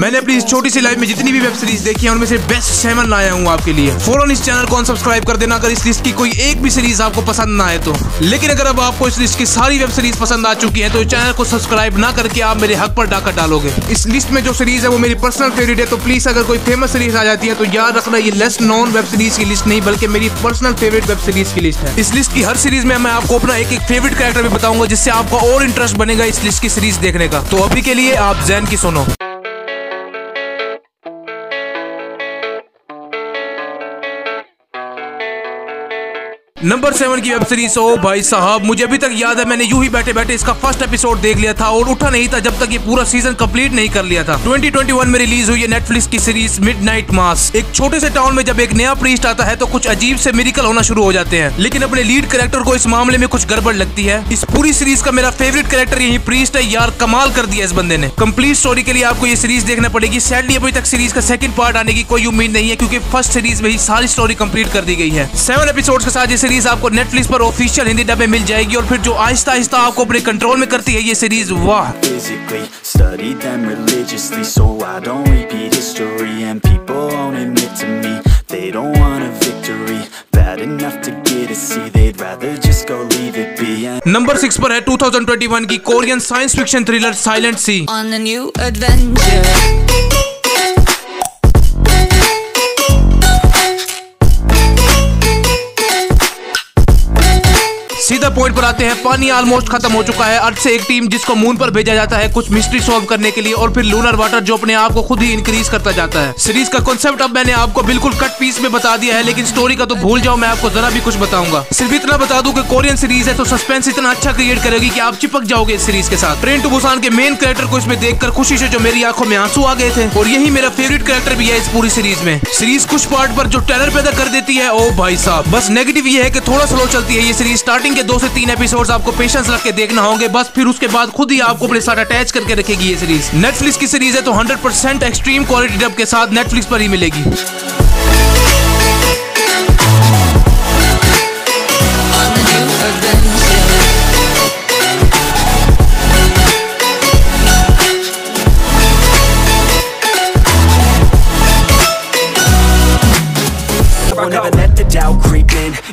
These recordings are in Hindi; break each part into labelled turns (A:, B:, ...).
A: मैंने अपनी इस छोटी सी लाइफ में जितनी भी वेब सीरीज देखी है उनमें से बेस्ट 7 लाया हूँ आपके लिए। फौरन इस चैनल को सब्सक्राइब कर देना अगर इस लिस्ट की कोई एक भी सीरीज आपको पसंद ना आए तो। लेकिन अगर अब आपको इस लिस्ट की सारी वेब सीरीज पसंद आ चुकी है तो चैनल को सब्सक्राइब ना करके आप मेरे हक पर डाका डालोगे। इस लिस्ट में जो सीरीज है वो मेरी पर्सनल फेवरेट है, तो प्लीज अगर कोई फेमस सीरीज आ जाती है तो याद रखना ये लेस नॉन वेब सीरीज की लिस्ट नहीं बल्कि मेरी पर्सनल फेवरेट वेब सीरीज की लिस्ट है। इस लिस्ट की हर सीरीज में मैं आपको अपना एक फेवरेट कैरेक्टर भी बताऊंगा जिससे आपको और इंटरेस्ट बनेगा इस लिस्ट की सीरीज देखने का। तो अभी के लिए आप जैन की सुनो। नंबर 7 की वेब सीरीज। ओ भाई साहब, मुझे अभी तक याद है मैंने यूं ही बैठे बैठे इसका फर्स्ट एपिसोड देख लिया था और उठा नहीं था जब तक ये पूरा सीजन कंप्लीट नहीं कर लिया था। 2021 में रिलीज हुई है नेटफ्लिक्स की सीरीज मिडनाइट मास। एक छोटे से टाउन में जब एक नया प्रीस्ट आता है तो कुछ अजीब से मिरेकल होना शुरू हो जाते हैं, लेकिन अपने लीड कैरेक्टर को इस मामले में कुछ गड़बड़ लगती है। इस पूरी सीरीज का मेरा फेवरेट कैरेक्टर यही प्रीस्ट है यार, कमाल कर दिया इस बंदे ने। कंप्लीट स्टोरी के लिए आपको ये सीरीज देखना पड़ेगी। सैडली अभी तक सीरीज का सेकंड पार्ट आने की कोई उम्मीद नहीं है क्योंकि फर्स्ट सीरीज में ही सारी स्टोरी कंप्लीट कर दी गई है। 7 एपिसोड्स के साथ ये सीरीज आपको नेटफ्लिक्स पर ऑफिशियल हिंदी डब में मिल जाएगी और फिर जो आहिस्ता आहिस्ता आपको अपने कंट्रोल में करती है ये सीरीज, वाह। नंबर 6 पर है 2021 की Korean science fiction thriller silent sea. सीधा पॉइंट पर आते हैं। पानी ऑलमोस्ट खत्म हो चुका है। अर्थ से एक टीम जिसको मून पर भेजा जाता है कुछ मिस्ट्री सॉल्व करने के लिए और फिर लूनर वाटर जो अपने आप को खुद ही इंक्रीज करता जाता है। सीरीज का कॉन्सेप्ट अब मैंने आपको बिल्कुल कट पीस में बता दिया है, लेकिन स्टोरी का तो भूल जाओ, मैं आपको जरा भी कुछ बताऊंगा। सिर्फ इतना बता दूं कि कोरियन सीरीज है तो सस्पेंस इतना अच्छा क्रिएट करेगी कि आप चिपक जाओगे इस सीरीज के साथ। ट्रेन टू बुसान के मेन कैरेक्टर को इसमें देखकर खुशी से जो मेरी आंखों में आंसू आ गए थे और यही मेरा फेवरेट कैरेक्टर भी है इस पूरी सीरीज में। सीरीज कुछ पार्ट पर जो टेरर पैदा कर देती है, ओ भाई साहब, बस नेगेटिव ये है कि थोड़ा स्लो चलती है ये सीरीज। स्टार्टिंग के 2 से 3 एपिसोड आपको पेशेंस रख के देखना होंगे बस, फिर उसके बाद खुद ही आपको अपने साथ अटैच करके रखेगी ये सीरीज। नेटफ्लिक्स की सीरीज है तो 100% एक्सट्रीम क्वालिटी डब के साथ नेटफ्लिक्स पर ही मिलेगी।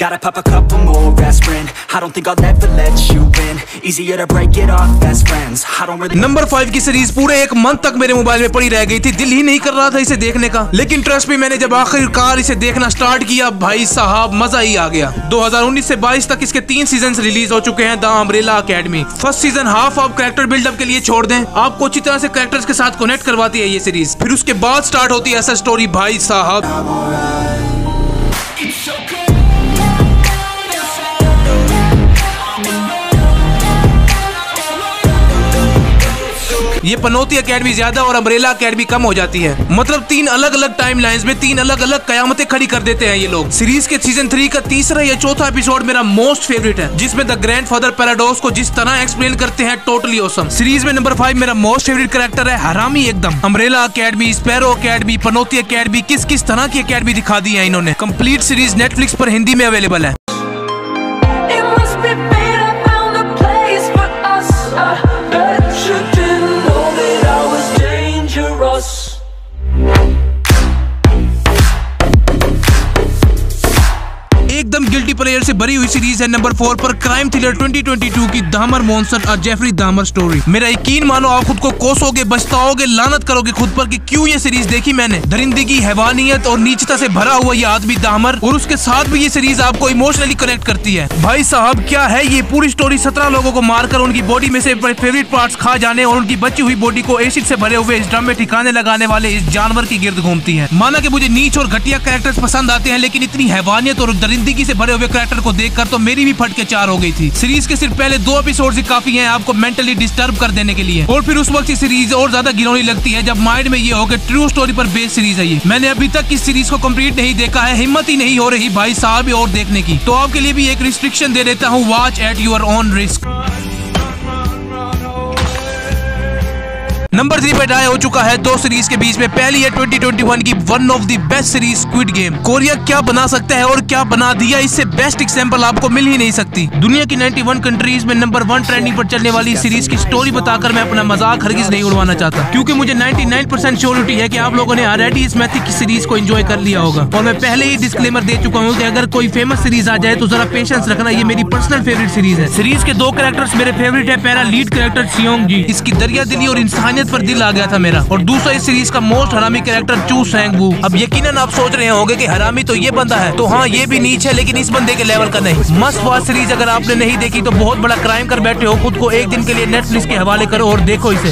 B: Gotta pop a couple more aspirin. I don't think I'll ever let you in. Easier to break it off best friends. I don't really.
A: Number 5 की सीरीज पूरे एक मंथ तक मेरे मोबाइल में पड़ी रह गई थी, दिल ही नहीं कर रहा था इसे देखने का, लेकिन ट्रस्ट में मैंने जब आखिरकार इसे देखना स्टार्ट किया भाई साहब मजा ही आ गया। 2019 से 22 तक इसके 3 सीजन रिलीज हो चुके हैं। The umbrella academy. First season half आप कैरेक्टर बिल्डअप के लिए छोड़ दें, आपको अच्छी तरह से कैरेक्टर्स के साथ कनेक्ट करवाती है ये सीरीज। फिर उसके बाद स्टार्ट होती है ऐसा स्टोरी भाई साहब। ये पनौती अकेडमी ज्यादा और अम्ब्रेला अकेडमी कम हो जाती है। मतलब 3 अलग अलग टाइम लाइन्स में 3 अलग अलग कयामतें खड़ी कर देते हैं ये लोग। सीरीज के सीजन 3 का तीसरा या चौथा एपिसोड मेरा मोस्ट फेवरेट है, जिसमें द ग्रैंडफादर पैराडॉक्स को जिस तरह एक्सप्लेन करते हैं टोटली ऑसम। सीरीज में नंबर 5 मेरा मोस्ट फेवरेट कैरेक्टर है हरामी एकदम। अम्ब्रेला अकेडमी, स्पैरो अकेडमी, पनौती अकेडमी, किस किस तरह की अकेडमी दिखा दी है इन्होंने। कंप्लीट सीरीज नेटफ्लिक्स पर हिंदी में अवेलेबल है। एकदम गिल्टी प्लेयर से भरी हुई सीरीज है नंबर 4 पर क्राइम थ्रिलर 2022 की दामर मॉन्स्टर और जेफरी दामर स्टोरी। मेरा यकीन मानो आप खुद को कोसोगे, बचताओगे, लानत करोगे खुद पर कि क्यों ये सीरीज देखी मैंने। दरिंदगी, हैवानियत और नीचता से भरा हुआ ये आदमी दामर, और उसके साथ भी ये सीरीज आपको इमोशनली कनेक्ट करती है। भाई साहब क्या है ये पूरी स्टोरी। 17 लोगों को मारकर उनकी बॉडी में से फेवरेट पार्ट्स खा जाने और उनकी बची हुई बॉडी को एसिड से भरे हुए इस ड्रम में ठिकाने लगाने वाले इस जानवर की गिर्द घूमती है। माना कि मुझे नीच और घटिया कैरेक्टर्स पसंद आते हैं, लेकिन इतनी हैवानियत और दरिंदगी से भरे हुए कैरेक्टर को देखकर तो मेरी भी फट के 4 हो गई थी। सीरीज के सिर्फ पहले 2 एपिसोड ही काफी हैं आपको मेंटली डिस्टर्ब कर देने के लिए, और फिर उस वक्त ये सीरीज और ज्यादा घिनौनी लगती है जब माइंड में ये हो कि ट्रू स्टोरी पर बेस्ड सीरीज है ये। मैंने अभी तक इस सीरीज को कंप्लीट नहीं देखा है, हिम्मत ही नहीं हो रही भाई साहब और देखने की, तो आपके लिए भी एक रिस्ट्रिक्शन दे देता हूँ, watch at your own risk. Number 3 पे टाई हो चुका है दो सीरीज के बीच में। पहली है 2021 की one of the best series squid game. Korea क्या बना सकता है और क्या बना दिया, इससे बेस्ट एग्जांपल आपको मिल ही नहीं सकती। दुनिया की 91 कंट्रीज में नंबर 1 ट्रेंडिंग पर चलने वाली सीरीज की स्टोरी बताकर मैं अपना मजाक हरगिज नहीं उड़वाना चाहता, क्योंकि मुझे 99% श्योरिटी है कि आप लोगों ने ऑलरेडी इस मैथिक की सीरीज को एंजॉय कर लिया होगा। और मैं पहले ही डिस्क्लेमर दे चुका हूँ कि अगर कोई फेमस सीरीज आ जाए तो जरा पेशेंस रखना, ये मेरी पर्सनल फेवरेट सीरीज है। सीरीज के दो कैरेक्टर्स मेरे फेवरेट है। पहला लीड कैरेक्टर सियोंग जी, इसकी दरिया दिली और इंसानियत पर दिल आ गया था मेरा। और दूसरा इस सीरीज का मोस्ट हरामी कैरेक्टर चू सैंग वू। अब यकीनन आप सोच रहे होंगे कि हरामी तो ये बंदा है, तो हाँ ये भी नीच है, लेकिन इस बंदे के लेवल का नहीं। मस्ट वॉच सीरीज अगर आपने नहीं देखी तो बहुत बड़ा क्राइम कर बैठे हो। खुद को एक दिन के लिए नेटफ्लिक्स के हवाले करो और देखो इसे।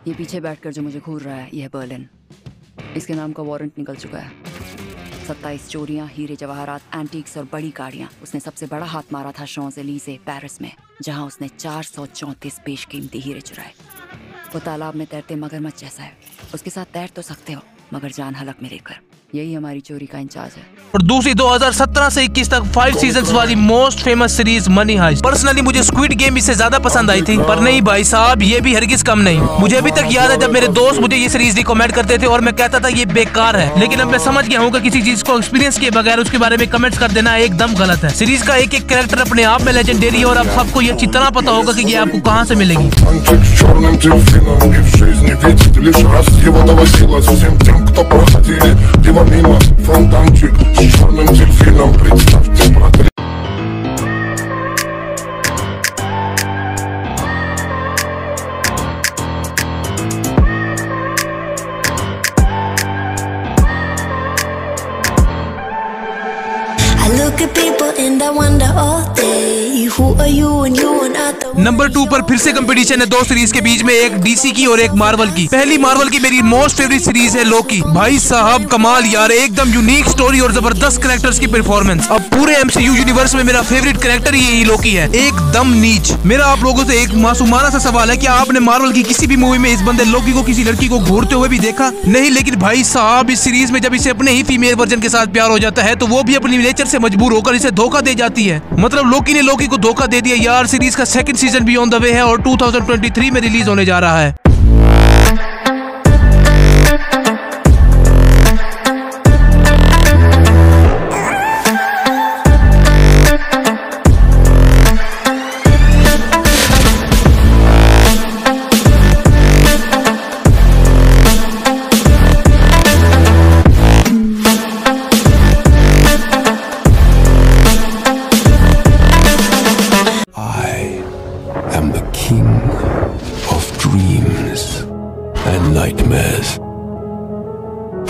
C: ये पीछे बैठकर जो मुझे घूर रहा है, यह बर्लिन। इसके नाम का वारंट निकल चुका है। 27 चोरियां, हीरे जवाहरात, एंटीक्स और बड़ी गाड़ियां। उसने सबसे बड़ा हाथ मारा था शॉज़-एलीज़े पेरिस में, जहां उसने 434 बेशकीमती हीरे चुराए। वो तालाब में तैरते मगरमच्छ जैसा है। उसके साथ तैर तो सकते हो, मगर जान हलक में लेकर। यही हमारी चोरी का इंचार्ज है।
A: और दूसरी 2017 से 21 तक 5 सीजन्स वाली most famous series money heist. Personally मुझे स्क्विड गेम इससे ज्यादा पसंद आई थी, पर नहीं भाई साहब, ये भी हरगिज कम नहीं। मुझे अभी तक याद है जब मेरे दोस्त मुझे ये सीरीज रिकमेंड करते थे और मैं कहता था ये बेकार है, लेकिन अब मैं समझ गया हूँ कि किसी चीज को एक्सपीरियंस किए बगैर उसके बारे में कमेंट्स कर देना एकदम गलत है। सीरीज का एक एक कैरेक्टर अपने आप में लेजेंडरी है और अब सबको ये अच्छी तरह पता होगा कि ये आपको कहाँ से मिलेगी।
D: Фонтанчик с черным дельфином, представьте, брат.
E: I look at people and I wonder all day, who are you and you are not the one.
A: Number 2 पर फिर से कंपटीशन है दो सीरीज के बीच में, एक डीसी की और एक मार्वल की। पहली मार्वल की मेरी मोस्ट फेवरेट सीरीज है लोकी। भाई साहब कमाल यार, एकदम यूनिक स्टोरी और जबरदस्त कैरेक्टर्स की परफॉर्मेंस। अब पूरे एमसीयू यूनिवर्स में मेरा फेवरेट कैरेक्टर ही लोकी है, एकदम नीच। मेरा आप लोगों से एक मासूमाना सा सवाल है, क्या आपने मार्वल की किसी भी मूवी में इस बंदे लोकी को किसी लड़की को घूरते हुए भी देखा? नहीं, लेकिन भाई साहब इस सीरीज में जब इसे अपने ही फीमेल वर्जन के साथ प्यार हो जाता है तो वो भी अपनी नेचर से मजबूर होकर इसे धोखा दे जाती है। मतलब लोकी ने लोकी को धोखा दे दिया यार। सीरीज का सेकंड सीजन भी ऑन द वे है और 2023 में रिलीज होने जा रहा है।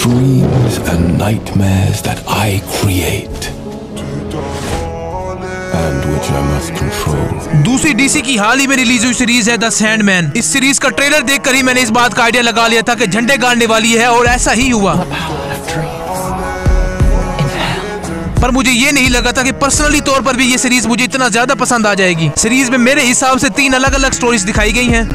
D: Dreams and nightmares that I create and which I must control.
A: दूसरी डीसी की हाल ही में रिलीज हुई सीरीज है द सैंडमैन। इस सीरीज का ट्रेलर देखकर ही मैंने इस बात का आइडिया लगा लिया था कि झंडे गाड़ने वाली है और ऐसा ही हुआ। पर मुझे ये नहीं लगा था कि पर्सनली तौर पर भी ये सीरीज मुझे इतना ज्यादा पसंद आ जाएगी। सीरीज में मेरे हिसाब से 3 अलग अलग स्टोरीज दिखाई गई हैं।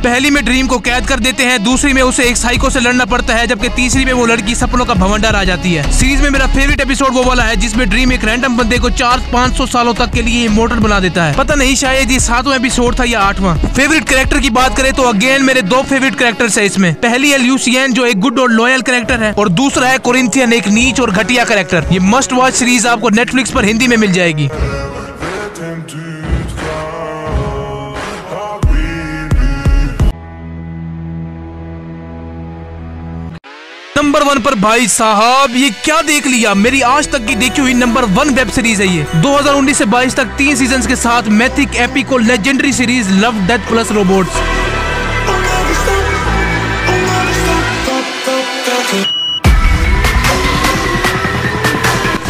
A: पहली में ड्रीम को कैद कर देते हैं, दूसरी में उसे एक साइको से लड़ना पड़ता है, जबकि तीसरी में वो लड़की सपनों का भंवर आ जाती है। सीरीज में मेरा फेवरेट एपिसोड वो वाला है जिसमें ड्रीम एक रैंडम बंदे को 400-500 सालों तक के लिए इमोर्टल बना देता है। पता नहीं शायद ये 7वां एपिसोड था या 8वां। फेवरेट कैरेक्टर की बात करें तो अगेन मेरे 2 फेवरेट कैरेक्टर्स है इसमें। पहली है ल्यूसियन जो एक गुड और लॉयल कैरेक्टर है, और दूसरा है कोरिंथियन, एक नीच और घटिया कैरेक्टर। ये मस्ट वॉच सीरीज आपको नेटफ्लिक्स पर हिंदी में मिल जाएगी। नंबर 1 पर भाई साहब ये क्या देख लिया, मेरी आज तक की देखी हुई नंबर 1 वेब सीरीज है ये। 2019 से 22 तक 3 सीजन्स के साथ मैथिक एपिक और legendary series love death plus robots.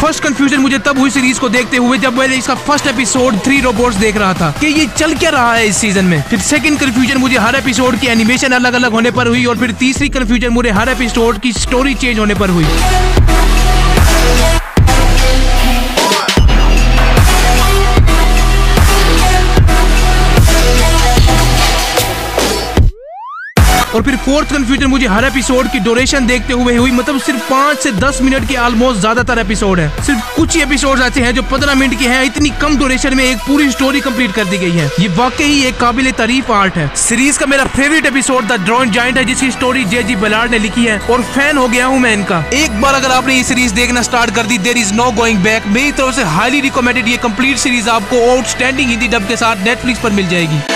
A: First confusion मुझे तब हुई सीरीज को देखते हुए जब मैंने इसका फर्स्ट एपिसोड 3 रोबोट्स देख रहा था कि ये चल क्या रहा है इस सीजन में। फिर सेकंड कंफ्यूजन मुझे हर एपिसोड की एनिमेशन अलग अलग होने पर हुई और फिर तीसरी कंफ्यूजन मुझे हर एपिसोड की स्टोरी चेंज होने पर हुई। और फिर फोर्थ कंफ्यूजन मुझे हर एपिसोड की ड्यूरेशन देखते हुए हुई, मतलब सिर्फ 5 से 10 मिनट के ऑलमोस्ट ज्यादातर एपिसोड है। सिर्फ कुछ ही एपिसोड ऐसे हैं जो 15 मिनट के हैं। इतनी कम ड्यूरेशन में एक पूरी स्टोरी कंप्लीट कर दी गई है। ये वाकई एक काबिल तारीफ आर्ट है। सीरीज का मेरा favourite episode the drone giant है, जिसकी स्टोरी जे.जी. बलार्ड ने लिखी है और फैन हो गया हूँ मैं इनका। एक बार अगर आपने ये सीरीज देखना स्टार्ट कर दी, there is no going back. मेरी तरफ से हाईली रिकमेंडेड ये कंप्लीट सीरीज आपको आउटस्टैंडिंग हिंदी डब के साथ नेटफ्लिक्स पर मिल जाएगी।